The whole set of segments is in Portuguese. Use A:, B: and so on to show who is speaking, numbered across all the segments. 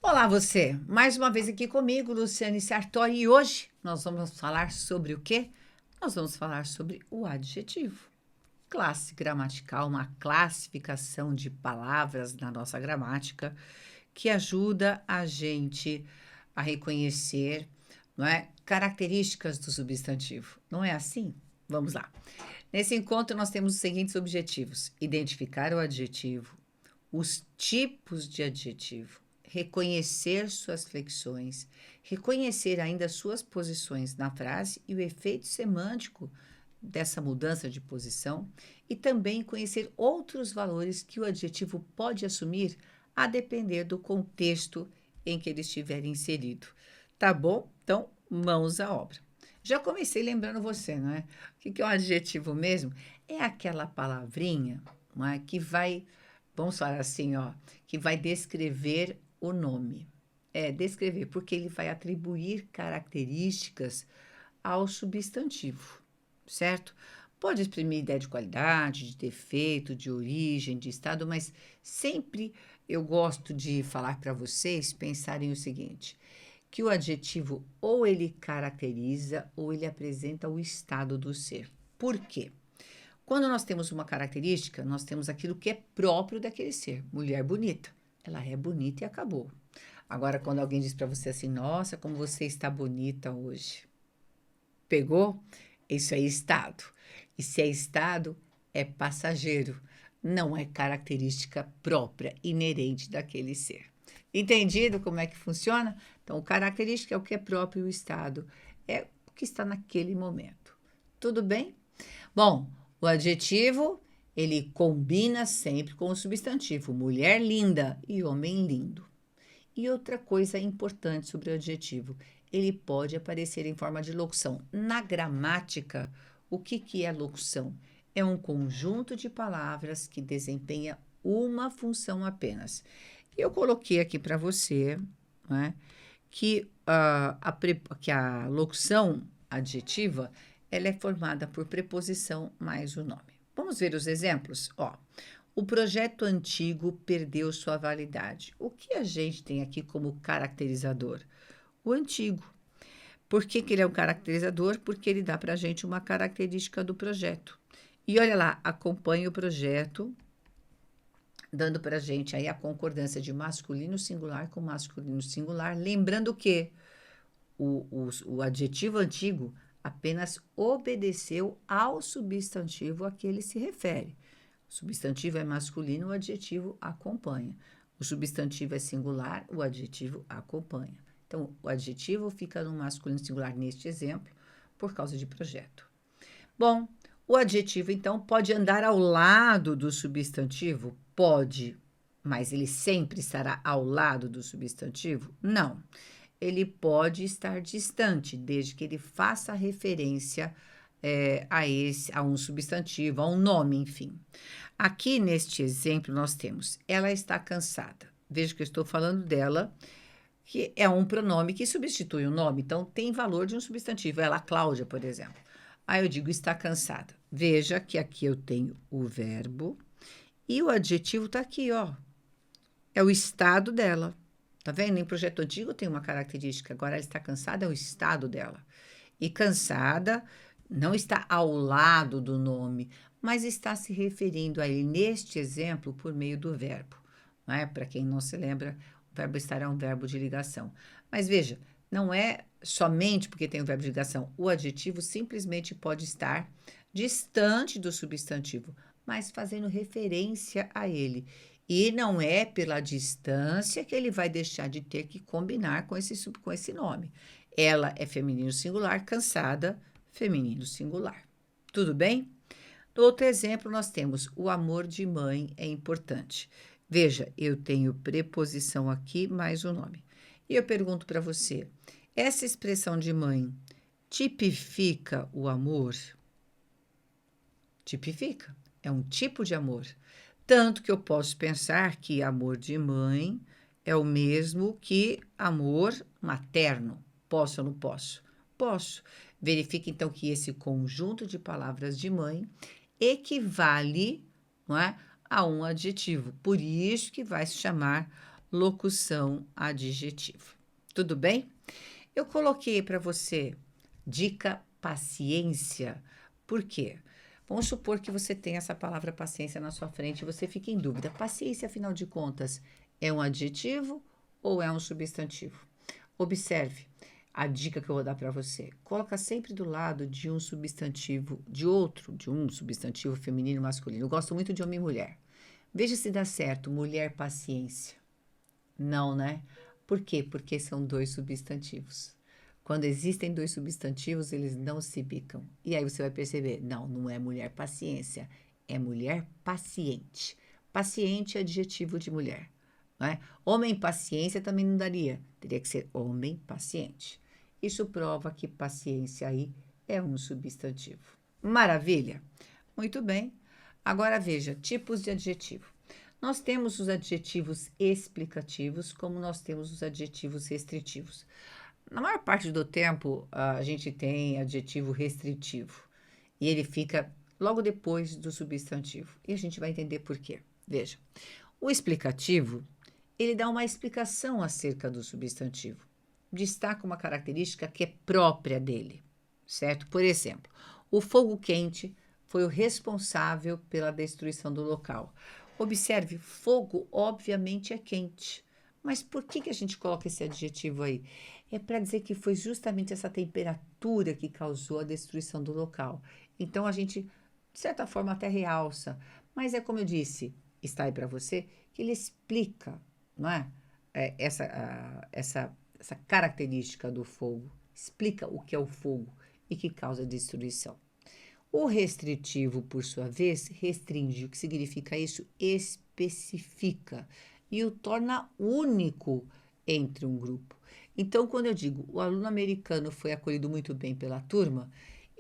A: Olá você, mais uma vez aqui comigo, Luciane Sartori, e hoje nós vamos falar sobre o quê? Nós vamos falar sobre o adjetivo. Classe gramatical, uma classificação de palavras na nossa gramática que ajuda a gente a reconhecer, não é, características do substantivo. Não é assim? Vamos lá. Nesse encontro nós temos os seguintes objetivos: identificar o adjetivo, os tipos de adjetivo, reconhecer suas flexões, reconhecer ainda suas posições na frase e o efeito semântico dessa mudança de posição, e também conhecer outros valores que o adjetivo pode assumir a depender do contexto em que ele estiver inserido. Tá bom? Então, mãos à obra. Já comecei lembrando você, não é? O que é um adjetivo mesmo? É aquela palavrinha, não é, que vai, vamos falar assim, ó, que vai descrever o nome. Descrever, porque ele vai atribuir características ao substantivo, certo? Pode exprimir ideia de qualidade, de defeito, de origem, de estado, mas sempre eu gosto de falar para vocês pensarem o seguinte: que o adjetivo ou ele caracteriza ou ele apresenta o estado do ser. Por quê? Quando nós temos uma característica, nós temos aquilo que é próprio daquele ser. Mulher bonita, ela é bonita e acabou. Agora, quando alguém diz para você assim, nossa, como você está bonita hoje. Pegou? Isso é estado. E se é estado, é passageiro. Não é característica própria, inerente daquele ser. Entendido como é que funciona? Então, característica é o que é próprio, o estado é o que está naquele momento. Tudo bem? Bom, o adjetivo, ele combina sempre com o substantivo, mulher linda e homem lindo. E outra coisa importante sobre o adjetivo, ele pode aparecer em forma de locução. Na gramática, o que é locução? É um conjunto de palavras que desempenha uma função apenas. Eu coloquei aqui para você, né, que a locução adjetiva ela é formada por preposição mais o nome. Vamos ver os exemplos? O projeto antigo perdeu sua validade. O que a gente tem aqui como caracterizador? O antigo. Por que ele é um caracterizador? Porque ele dá para a gente uma característica do projeto. E olha lá, acompanha o projeto, dando para a gente aí a concordância de masculino singular com masculino singular, lembrando que o adjetivo antigo apenas obedeceu ao substantivo a que ele se refere. O substantivo é masculino, o adjetivo acompanha. O substantivo é singular, o adjetivo acompanha. Então, o adjetivo fica no masculino singular neste exemplo, por causa de projeto. Bom, o adjetivo, então, pode andar ao lado do substantivo? Pode, mas ele sempre estará ao lado do substantivo? Não. Ele pode estar distante, desde que ele faça referência a um substantivo, a um nome, enfim. Aqui, neste exemplo, nós temos, ela está cansada. Veja que eu estou falando dela, que é um pronome que substitui o nome, então tem valor de um substantivo. Ela, Cláudia, por exemplo. Aí eu digo, está cansada. Veja que aqui eu tenho o verbo e o adjetivo está aqui, ó. É o estado dela. Tá vendo? Em projeto antigo tem uma característica, agora ela está cansada, é o estado dela. E cansada não está ao lado do nome, mas está se referindo a ele neste exemplo por meio do verbo. Não é? Para quem não se lembra, o verbo estar é um verbo de ligação. Mas veja, não é somente porque tem o verbo de ligação. O adjetivo simplesmente pode estar distante do substantivo, mas fazendo referência a ele. E não é pela distância que ele vai deixar de ter que combinar com esse nome. Ela é feminino singular, cansada, feminino singular. Tudo bem? No outro exemplo, nós temos o amor de mãe é importante. Veja, eu tenho preposição aqui mais o nome. E eu pergunto para você, essa expressão de mãe tipifica o amor? Tipifica. É um tipo de amor. Tanto que eu posso pensar que amor de mãe é o mesmo que amor materno. Posso ou não posso? Posso. Verifique, então, que esse conjunto de palavras de mãe, equivale, não é, a um adjetivo. Por isso que vai se chamar locução adjetiva. Tudo bem? Eu coloquei para você dica paciência. Por quê? Vamos supor que você tem essa palavra paciência na sua frente e você fica em dúvida. Paciência, afinal de contas, é um adjetivo ou é um substantivo? Observe a dica que eu vou dar para você. Coloca sempre do lado de um substantivo, de um substantivo feminino e masculino. Eu gosto muito de homem e mulher. Veja se dá certo, mulher paciência. Não, né? Por quê? Porque são dois substantivos. Quando existem dois substantivos, eles não se bicam. E aí você vai perceber, não é mulher paciência, é mulher paciente. Paciente é adjetivo de mulher. Não é? Homem paciência também não daria, teria que ser homem paciente. Isso prova que paciência aí é um substantivo. Maravilha? Muito bem. Agora veja, tipos de adjetivo. Nós temos os adjetivos explicativos, como nós temos os adjetivos restritivos. Na maior parte do tempo, a gente tem adjetivo restritivo e ele fica logo depois do substantivo. E a gente vai entender por quê. Veja, o explicativo, ele dá uma explicação acerca do substantivo. Destaca uma característica que é própria dele, certo? Por exemplo, o fogo quente foi o responsável pela destruição do local. Observe, fogo obviamente é quente. Mas por que a gente coloca esse adjetivo aí? É para dizer que foi justamente essa temperatura que causou a destruição do local. Então a gente, de certa forma, até realça. Mas é como eu disse, está aí para você, que ele explica, não é? Essa característica do fogo. Explica o que é o fogo e que causa destruição. O restritivo, por sua vez, restringe. O que significa isso? Especifica e o torna único entre um grupo. Então, quando eu digo o aluno americano foi acolhido muito bem pela turma,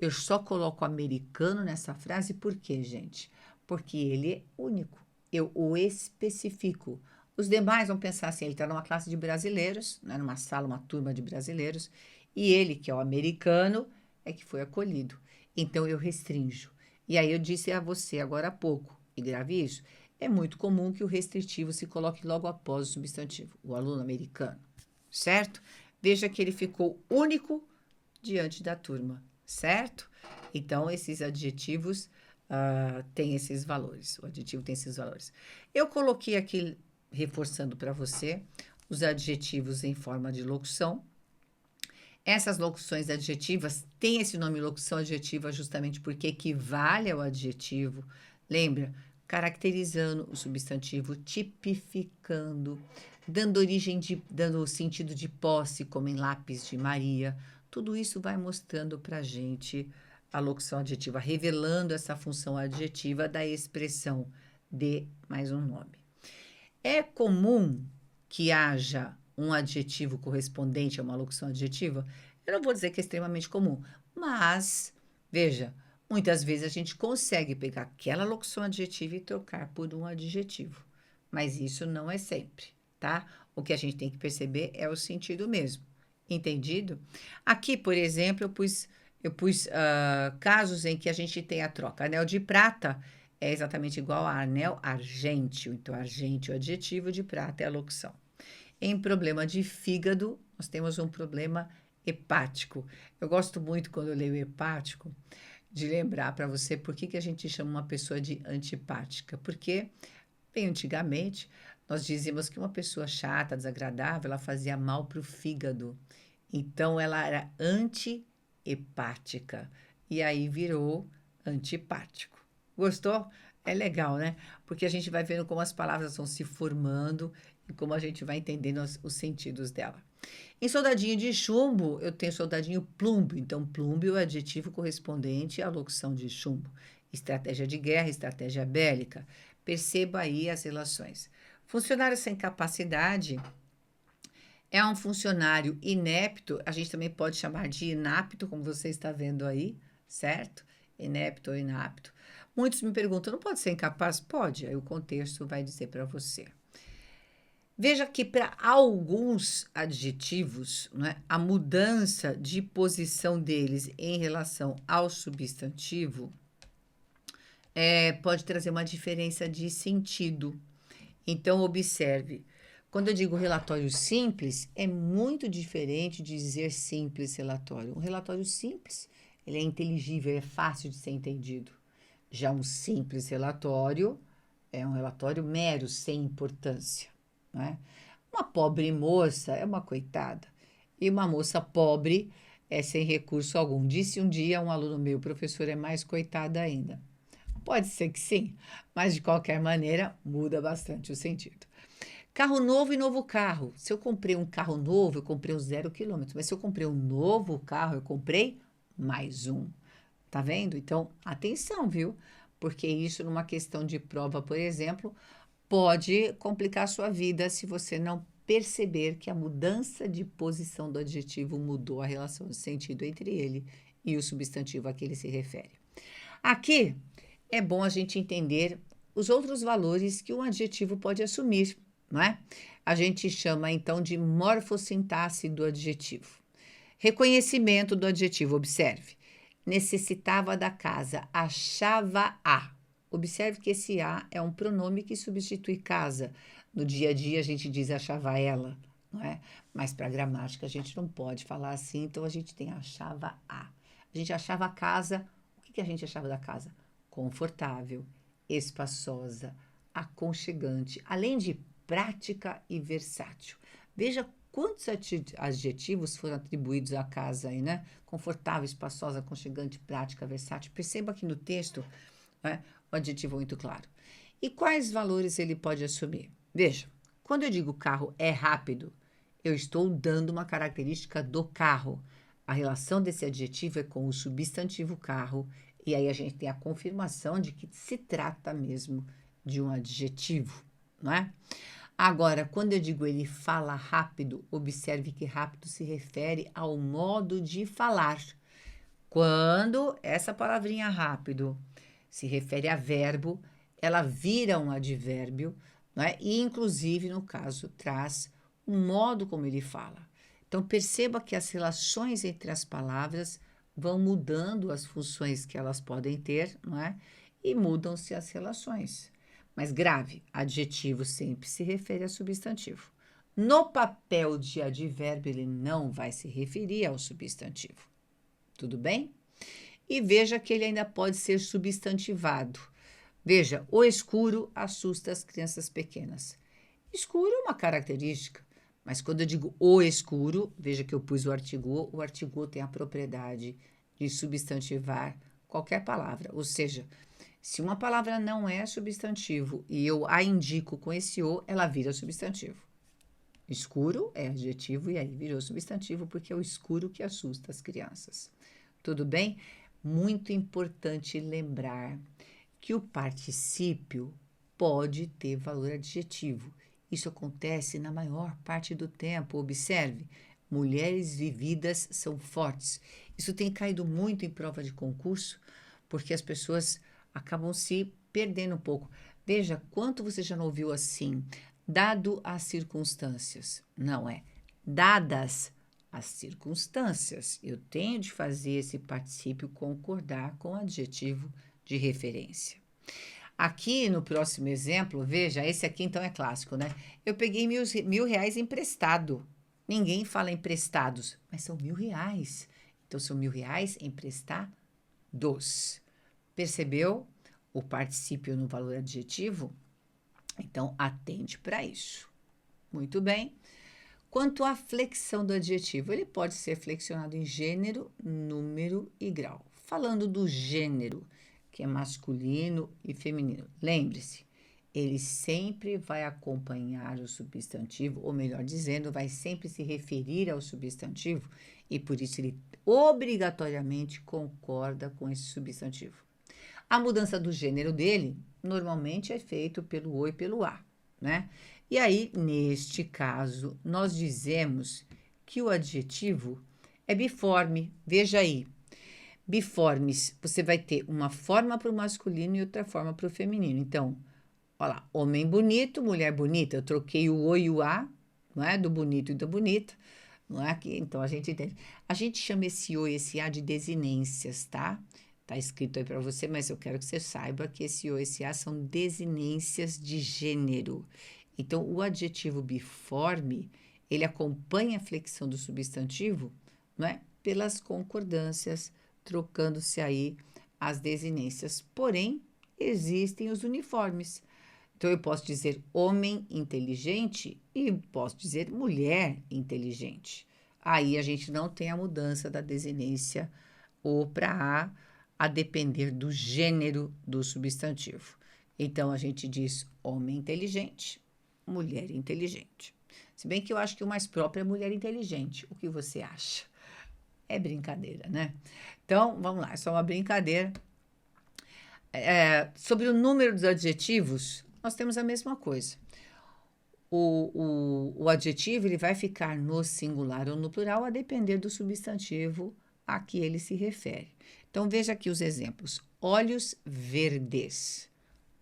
A: eu só coloco americano nessa frase por quê, gente? Porque ele é único. Eu o especifico. Os demais vão pensar assim, ele está numa classe de brasileiros, né, numa sala, uma turma de brasileiros, e ele, que é o americano, é que foi acolhido. Então, eu restrinjo. E aí, eu disse a você agora há pouco, e grave isso, é muito comum que o restritivo se coloque logo após o substantivo, o aluno americano, certo? Veja que ele ficou único diante da turma, certo? Então, esses adjetivos têm esses valores, o adjetivo tem esses valores. Eu coloquei aqui, reforçando para você, os adjetivos em forma de locução. Essas locuções adjetivas têm esse nome locução adjetiva justamente porque equivale ao adjetivo. Lembra? Caracterizando o substantivo, tipificando, dando sentido de posse, como em lápis de Maria. Tudo isso vai mostrando para a gente a locução adjetiva, revelando essa função adjetiva da expressão de mais um nome. É comum que haja um adjetivo correspondente a uma locução adjetiva? Eu não vou dizer que é extremamente comum, mas, veja, muitas vezes a gente consegue pegar aquela locução adjetiva e trocar por um adjetivo, mas isso não é sempre, tá? O que a gente tem que perceber é o sentido mesmo, entendido? Aqui, por exemplo, eu pus casos em que a gente tem a troca. Anel de prata é exatamente igual a anel argênteo, então argênteo é o adjetivo, de prata é a locução. Em problema de fígado, nós temos um problema hepático. Eu gosto muito, quando eu leio hepático, de lembrar para você por que a gente chama uma pessoa de antipática. Porque, bem antigamente, nós dizíamos que uma pessoa chata, desagradável, ela fazia mal para o fígado. Então, ela era antihepática. E aí virou antipático. Gostou? É legal, né? Porque a gente vai vendo como as palavras vão se formando e como a gente vai entendendo os sentidos dela. Em soldadinho de chumbo, eu tenho soldadinho plúmbio. Então, plúmbio é o adjetivo correspondente à locução de chumbo. Estratégia de guerra, estratégia bélica. Perceba aí as relações. Funcionário sem capacidade é um funcionário inepto. A gente também pode chamar de inapto, como você está vendo aí, certo? Inepto ou inapto. Muitos me perguntam, não pode ser incapaz? Pode, aí o contexto vai dizer para você. Veja que para alguns adjetivos, né, a mudança de posição deles em relação ao substantivo pode trazer uma diferença de sentido. Então, observe. Quando eu digo relatório simples, é muito diferente de dizer simples relatório. Um relatório simples, ele é inteligível, é fácil de ser entendido. Já um simples relatório é um relatório mero, sem importância, não é? Uma pobre moça é uma coitada. E uma moça pobre é sem recurso algum. Disse um dia um aluno meu, professor, é mais coitada ainda. Pode ser que sim, mas de qualquer maneira muda bastante o sentido. Carro novo e novo carro. Se eu comprei um carro novo, eu comprei um 0 km. Mas se eu comprei um novo carro, eu comprei mais um. Tá vendo? Então, atenção, viu? Porque isso, numa questão de prova, por exemplo, pode complicar a sua vida se você não perceber que a mudança de posição do adjetivo mudou a relação de sentido entre ele e o substantivo a que ele se refere. Aqui é bom a gente entender os outros valores que um adjetivo pode assumir, não é? A gente chama então de morfossintaxe do adjetivo. Reconhecimento do adjetivo, observe. Necessitava da casa, achava a. Observe que esse a é um pronome que substitui casa. No dia a dia a gente diz achava ela, não é? Mas para a gramática a gente não pode falar assim, então a gente tem achava a. A gente achava a casa, o que a gente achava da casa? Confortável, espaçosa, aconchegante, além de prática e versátil. Veja quantos adjetivos foram atribuídos à casa aí, né? Confortável, espaçosa, aconchegante, prática, versátil. Perceba que no texto, né, o adjetivo é muito claro. E quais valores ele pode assumir? Veja, quando eu digo carro é rápido, eu estou dando uma característica do carro. A relação desse adjetivo é com o substantivo carro, e aí a gente tem a confirmação de que se trata mesmo de um adjetivo, não é? Agora, quando eu digo ele fala rápido, observe que rápido se refere ao modo de falar. Quando essa palavrinha rápido se refere a verbo, ela vira um advérbio, não é? E, inclusive, no caso, traz o modo como ele fala. Então, perceba que as relações entre as palavras vão mudando as funções que elas podem ter, não é? E mudam-se as relações. Mas grave, adjetivo sempre se refere a substantivo. No papel de advérbio, ele não vai se referir ao substantivo. Tudo bem? E veja que ele ainda pode ser substantivado. Veja, o escuro assusta as crianças pequenas. Escuro é uma característica, mas quando eu digo o escuro, veja que eu pus o artigo tem a propriedade de substantivar qualquer palavra. Ou seja, se uma palavra não é substantivo e eu a indico com esse o, ela vira substantivo. Escuro é adjetivo e aí virou substantivo porque é o escuro que assusta as crianças. Tudo bem? Muito importante lembrar que o particípio pode ter valor adjetivo. Isso acontece na maior parte do tempo. Observe, mulheres vividas são fortes. Isso tem caído muito em prova de concurso, porque as pessoas acabam se perdendo um pouco. Veja, quanto você já não ouviu assim, dado as circunstâncias. Não é, dadas as circunstâncias. Eu tenho de fazer esse particípio concordar com o adjetivo de referência. Aqui no próximo exemplo, veja, esse aqui então é clássico, né? Eu peguei R$ 1.000 emprestado. Ninguém fala emprestados, mas são R$ 1.000. Então, são R$ 1.000 emprestados. Percebeu o particípio no valor adjetivo? Então, atente para isso. Muito bem. Quanto à flexão do adjetivo, ele pode ser flexionado em gênero, número e grau. Falando do gênero, que é masculino e feminino, lembre-se, ele sempre vai acompanhar o substantivo, ou melhor dizendo, vai sempre se referir ao substantivo, e por isso ele obrigatoriamente concorda com esse substantivo. A mudança do gênero dele normalmente é feito pelo o e pelo a, né? E aí, neste caso, nós dizemos que o adjetivo é biforme. Veja aí, biformes, você vai ter uma forma para o masculino e outra forma para o feminino. Então, olha lá, homem bonito, mulher bonita. Eu troquei o e o a, não é? Do bonito e da bonita, não é? Então, a gente entende. A gente chama esse o e esse a de desinências, tá? Tá escrito aí para você, mas eu quero que você saiba que esse o, esse a são desinências de gênero. Então, o adjetivo biforme, ele acompanha a flexão do substantivo, não é? Pelas concordâncias, trocando-se aí as desinências. Porém, existem os uniformes. Então, eu posso dizer homem inteligente e posso dizer mulher inteligente. Aí a gente não tem a mudança da desinência ou para a depender do gênero do substantivo. Então, a gente diz homem inteligente, mulher inteligente. Se bem que eu acho que o mais próprio é mulher inteligente. O que você acha? É brincadeira, né? Então, vamos lá, é só uma brincadeira. Sobre o número dos adjetivos, nós temos a mesma coisa. O adjetivo ele vai ficar no singular ou no plural a depender do substantivo a que ele se refere. Então, veja aqui os exemplos. Olhos verdes.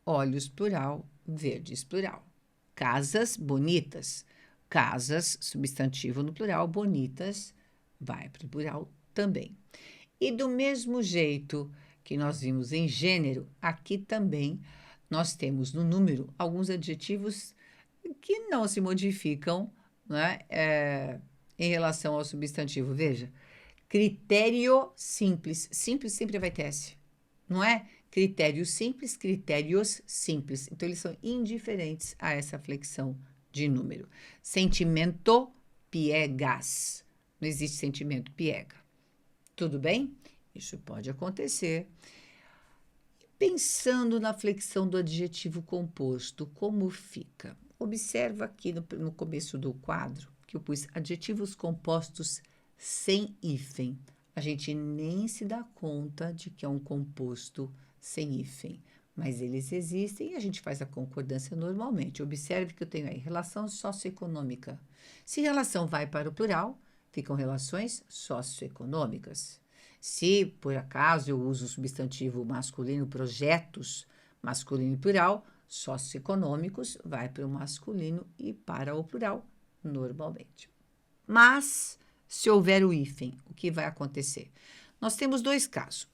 A: Olhos plural, verdes plural. Casas bonitas. Casas, substantivo no plural, bonitas, vai para o plural também. E do mesmo jeito que nós vimos em gênero, aqui também nós temos no número alguns adjetivos que não se modificam, né, em relação ao substantivo. Veja, critério simples. Simples sempre vai ter S, não é? Critério simples, critérios simples. Então, eles são indiferentes a essa flexão de número. Sentimento, piegas. Não existe sentimento, piega. Tudo bem? Isso pode acontecer. Pensando na flexão do adjetivo composto, como fica? Observa aqui no começo do quadro que eu pus adjetivos compostos sem hífen. A gente nem se dá conta de que é um composto sem hífen, mas eles existem e a gente faz a concordância normalmente. Observe que eu tenho aí relação socioeconômica. Se relação vai para o plural, ficam relações socioeconômicas. Se, por acaso, eu uso o substantivo masculino, projetos, masculino e plural, socioeconômicos, vai para o masculino e para o plural, normalmente. Mas, se houver o hífen, o que vai acontecer? Nós temos dois casos.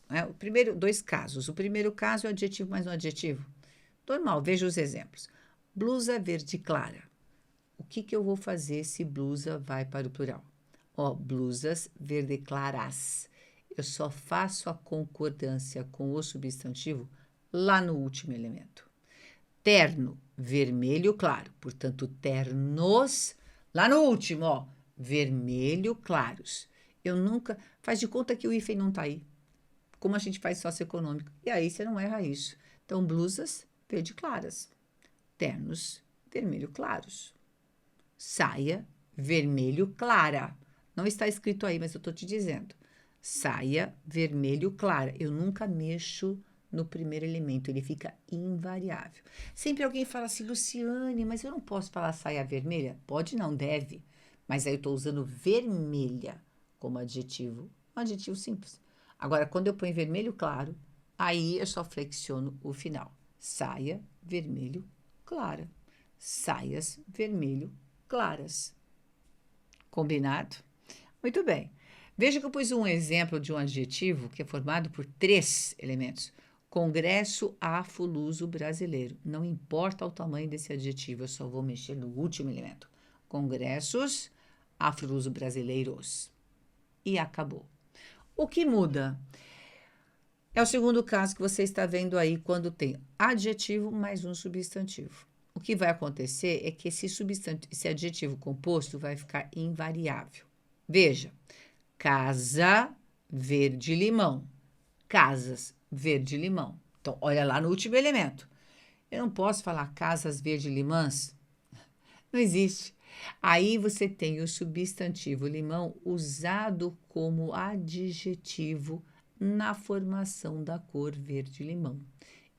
A: Né? Dois casos. O primeiro caso é o adjetivo mais um adjetivo. Normal, veja os exemplos. Blusa verde clara. O que eu vou fazer se blusa vai para o plural? Blusas verde claras. Eu só faço a concordância com o substantivo lá no último elemento. Terno, vermelho claro. Portanto, ternos, lá no último, vermelho claros. Eu nunca... Faz de conta que o hífen não está aí. Como a gente faz socioeconômico. E aí você não erra isso. Então, blusas, verde claras. Ternos, vermelho claros. Saia, vermelho clara. Não está escrito aí, mas eu estou te dizendo. Saia, vermelho clara. Eu nunca mexo no primeiro elemento, ele fica invariável. Sempre alguém fala assim, Luciane, mas eu não posso falar saia vermelha? Pode não, deve. Mas aí eu estou usando vermelha como adjetivo. Um adjetivo simples. Agora, quando eu ponho vermelho claro, aí eu só flexiono o final. Saia, vermelho, clara. Saias, vermelho, claras. Combinado? Muito bem. Veja que eu pus um exemplo de um adjetivo que é formado por 3 elementos. Congresso Afro-Luso Brasileiro. Não importa o tamanho desse adjetivo, eu só vou mexer no último elemento. Congressos Afro-Luso Brasileiros. E acabou. O que muda? É o segundo caso que você está vendo aí quando tem adjetivo mais um substantivo. O que vai acontecer é que esse adjetivo composto vai ficar invariável. Veja, casa verde-limão. Casas verde-limão. Então, olha lá no último elemento. Eu não posso falar casas verde-limãs. Não existe. Aí você tem o substantivo limão usado como adjetivo na formação da cor verde-limão.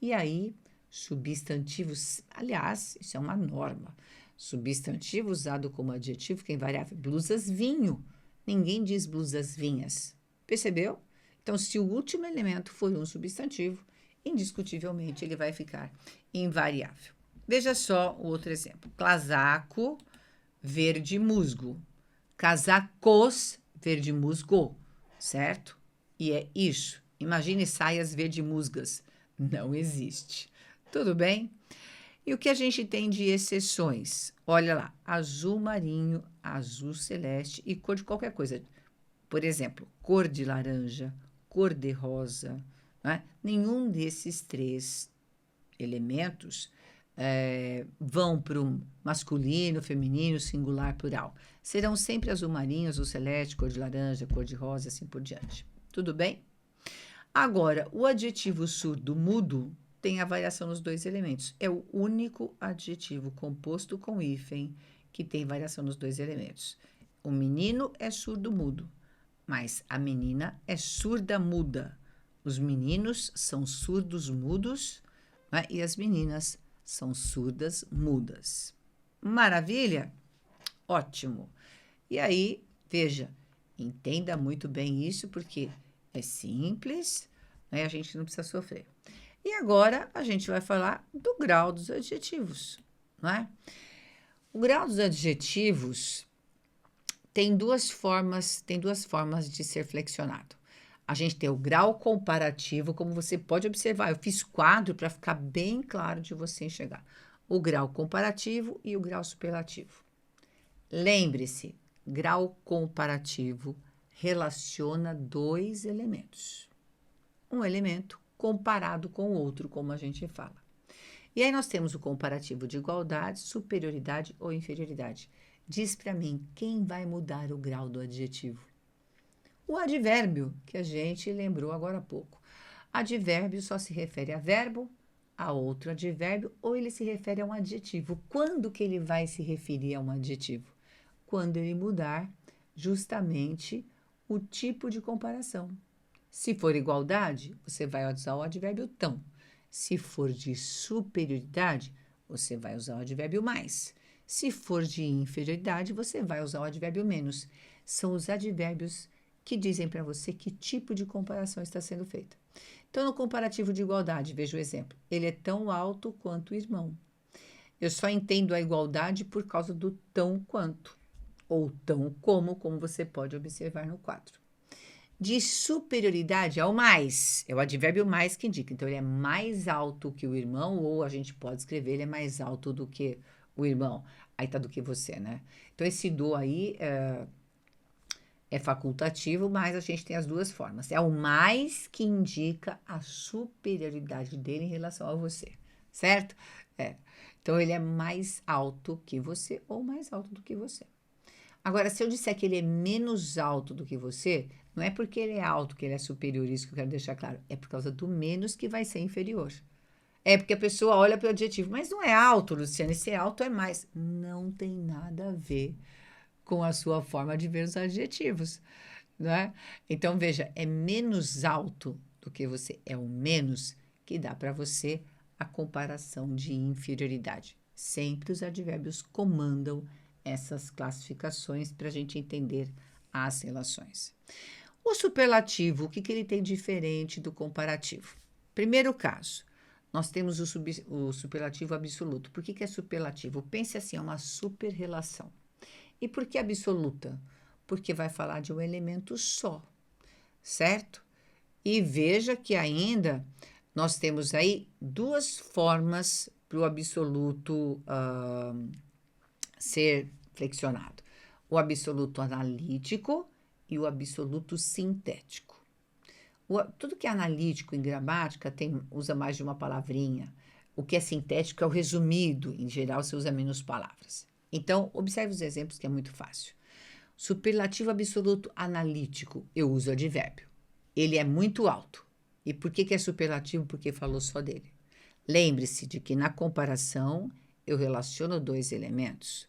A: E aí, substantivos, aliás, isso é uma norma. Substantivo usado como adjetivo que é invariável. Blusas vinho. Ninguém diz blusas vinhas. Percebeu? Então, se o último elemento for um substantivo, indiscutivelmente ele vai ficar invariável. Veja só o outro exemplo. Casaco, verde musgo. Casacos, verde musgo, certo? E é isso. Imagine saias verde musgas. Não existe. Tudo bem? E o que a gente tem de exceções? Olha lá, azul marinho, azul celeste e cor de qualquer coisa. Por exemplo, cor de laranja, cor de rosa. Né? Nenhum desses três elementos vão para o masculino, feminino, singular, plural. Serão sempre azul marinho, azul celeste, cor de laranja, cor de rosa, assim por diante. Tudo bem? Agora, o adjetivo surdo mudo tem a variação nos dois elementos. É o único adjetivo composto com hífen que tem variação nos dois elementos. O menino é surdo mudo, mas a menina é surda muda. Os meninos são surdos mudos, né? E as meninas são surdas mudas. Maravilha? Ótimo. E aí, veja, entenda muito bem isso, porque é simples, né? A gente não precisa sofrer. E agora a gente vai falar do grau dos adjetivos, não é? O grau dos adjetivos tem duas formas de ser flexionado. A gente tem o grau comparativo, como você pode observar, eu fiz quadro para ficar bem claro de você enxergar. O grau comparativo e o grau superlativo. Lembre-se, grau comparativo relaciona dois elementos. Um elemento comparado com o outro, como a gente fala. E aí nós temos o comparativo de igualdade, superioridade ou inferioridade. Diz para mim, quem vai mudar o grau do adjetivo? O advérbio, que a gente lembrou agora há pouco. Advérbio só se refere a verbo, a outro advérbio, ou ele se refere a um adjetivo. Quando que ele vai se referir a um adjetivo? Quando ele mudar justamente o tipo de comparação. Se for igualdade, você vai usar o advérbio tão. Se for de superioridade, você vai usar o advérbio mais. Se for de inferioridade, você vai usar o advérbio menos. São os advérbios que dizem para você que tipo de comparação está sendo feita. Então, no comparativo de igualdade, veja o exemplo. Ele é tão alto quanto o irmão. Eu só entendo a igualdade por causa do tão quanto, ou tão como você pode observar no quadro. De superioridade ao mais, é o advérbio mais que indica. Então, ele é mais alto que o irmão, ou a gente pode escrever, ele é mais alto do que o irmão. Aí tá do que você, né? Então, esse do aí é facultativo, mas a gente tem as duas formas. É o mais que indica a superioridade dele em relação a você, certo? Então, ele é mais alto que você ou mais alto do que você. Agora, se eu disser que ele é menos alto do que você, não é porque ele é alto que ele é superior, isso que eu quero deixar claro. É por causa do menos que vai ser inferior. É porque a pessoa olha para o adjetivo, mas não é alto, Luciane, se é alto é mais. Não tem nada a ver com a sua forma de ver os adjetivos, né? Então, veja, é menos alto do que você, é o menos que dá para você a comparação de inferioridade. Sempre os advérbios comandam essas classificações para a gente entender as relações. O superlativo, o que ele tem diferente do comparativo? Primeiro caso, nós temos o superlativo absoluto. Por que é superlativo? Pense assim, é uma superrelação. E por que absoluta? Porque vai falar de um elemento só, certo? E veja que ainda nós temos aí duas formas para o absoluto ser flexionado. O absoluto analítico e o absoluto sintético. Tudo que é analítico em gramática usa mais de uma palavrinha. O que é sintético é o resumido, em geral se usa menos palavras. Então, observe os exemplos que é muito fácil. Superlativo absoluto analítico, eu uso advérbio. Ele é muito alto. E por que é superlativo? Porque falou só dele. Lembre-se de que na comparação eu relaciono dois elementos.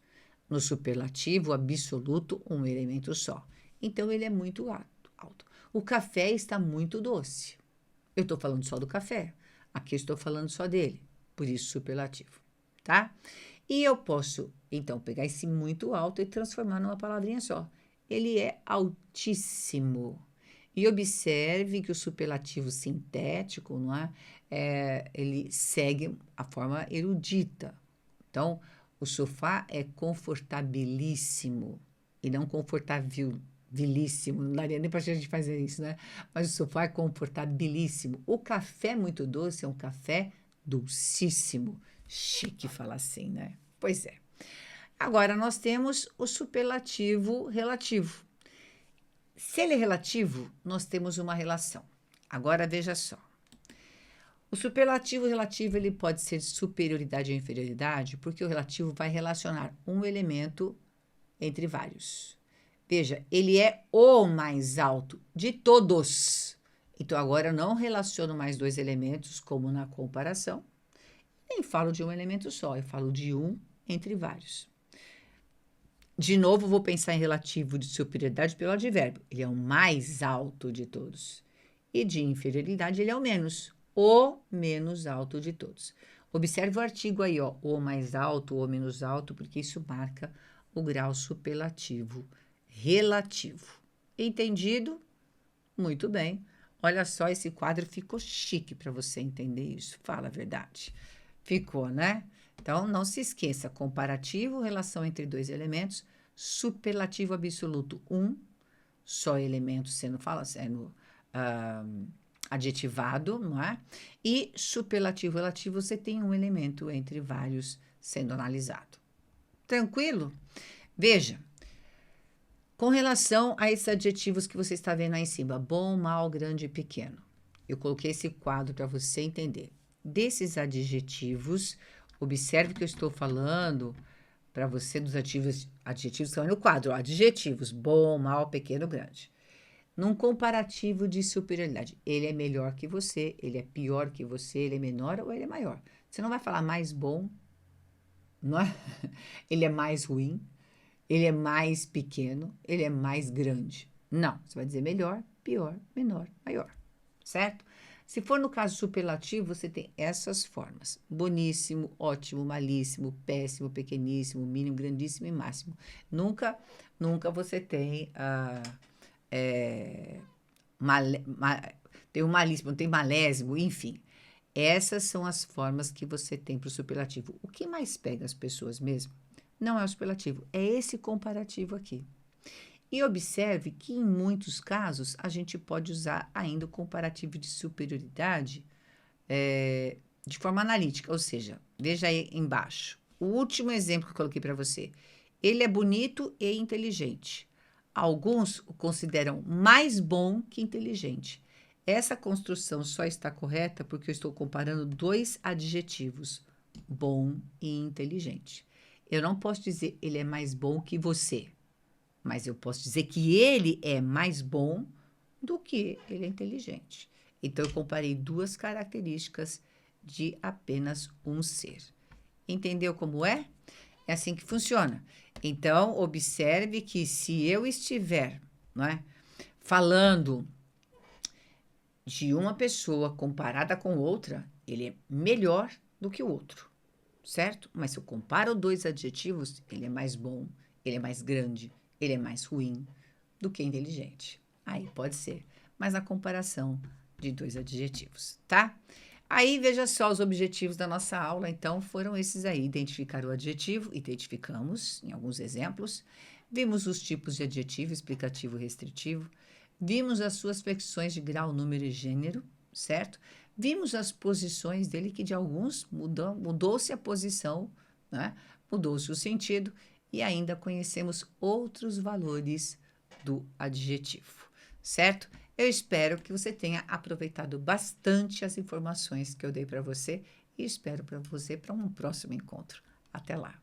A: No superlativo absoluto, um elemento só. Então, ele é muito alto. O café está muito doce. Eu estou falando só do café. Aqui eu estou falando só dele. Por isso, superlativo, tá? E eu posso, então, pegar esse muito alto e transformar numa palavrinha só. Ele é altíssimo. E observe que o superlativo sintético, não é? Ele segue a forma erudita. Então, o sofá é confortabilíssimo e não confortável, Vilíssimo, não daria nem para a gente fazer isso, né? Mas o sofá é confortabilíssimo. O café muito doce é um café dulcíssimo. Chique falar assim, né? Pois é. Agora nós temos o superlativo relativo. Se ele é relativo, nós temos uma relação. Agora veja só. O superlativo relativo ele pode ser de superioridade ou inferioridade, porque o relativo vai relacionar um elemento entre vários. Veja, ele é o mais alto de todos. Então, agora eu não relaciono mais dois elementos, como na comparação, nem falo de um elemento só, eu falo de um entre vários. De novo, vou pensar em relativo de superioridade pelo advérbio. Ele é o mais alto de todos. E de inferioridade, ele é o menos alto de todos. Observe o artigo aí, ó, o mais alto, o menos alto, porque isso marca o grau superlativo relativo. Entendido? Muito bem. Olha só, esse quadro ficou chique para você entender isso. Fala a verdade. Ficou, né? Então, não se esqueça, comparativo, relação entre dois elementos, superlativo absoluto, só elemento sendo adjetivado, não é? E superlativo relativo, você tem um elemento entre vários sendo analisado. Tranquilo? Veja, com relação a esses adjetivos que você está vendo aí em cima, bom, mal, grande e pequeno, eu coloquei esse quadro para você entender. Desses adjetivos, observe que eu estou falando para você dos adjetivos que estão no quadro, ó, adjetivos, bom, mal, pequeno, grande. Num comparativo de superioridade, ele é melhor que você, ele é pior que você, ele é menor ou ele é maior. Você não vai falar mais bom, não é? Ele é mais ruim, ele é mais pequeno, ele é mais grande. Não, você vai dizer melhor, pior, menor, maior, certo? Se for no caso superlativo, você tem essas formas: boníssimo, ótimo, malíssimo, péssimo, pequeníssimo, mínimo, grandíssimo e máximo. Nunca você tem tem o malíssimo, tem malésimo, enfim. Essas são as formas que você tem para o superlativo. O que mais pega as pessoas mesmo? Não é o superlativo, é esse comparativo aqui. E observe que, em muitos casos, a gente pode usar ainda o comparativo de superioridade de forma analítica, ou seja, veja aí embaixo. O último exemplo que eu coloquei para você. Ele é bonito e inteligente. Alguns o consideram mais bom que inteligente. Essa construção só está correta porque eu estou comparando dois adjetivos, bom e inteligente. Eu não posso dizer ele é mais bom que você, mas eu posso dizer que ele é mais bom do que ele é inteligente. Então, eu comparei duas características de apenas um ser. Entendeu como é? É assim que funciona. Então, observe que se eu estiver, não é, falando de uma pessoa comparada com outra, ele é melhor do que o outro, certo? Mas se eu comparo dois adjetivos, ele é mais bom, ele é mais grande, ele é mais ruim do que inteligente. Aí pode ser, mas na comparação de dois adjetivos, tá? Aí veja só os objetivos da nossa aula, então foram esses aí: identificar o adjetivo, identificamos em alguns exemplos, vimos os tipos de adjetivo, explicativo e restritivo, vimos as suas flexões de grau, número e gênero, certo? Vimos as posições dele, que de alguns mudou-se a posição, né? Mudou-se o sentido, e ainda conhecemos outros valores do adjetivo, certo? Eu espero que você tenha aproveitado bastante as informações que eu dei para você e espero para você para um próximo encontro. Até lá!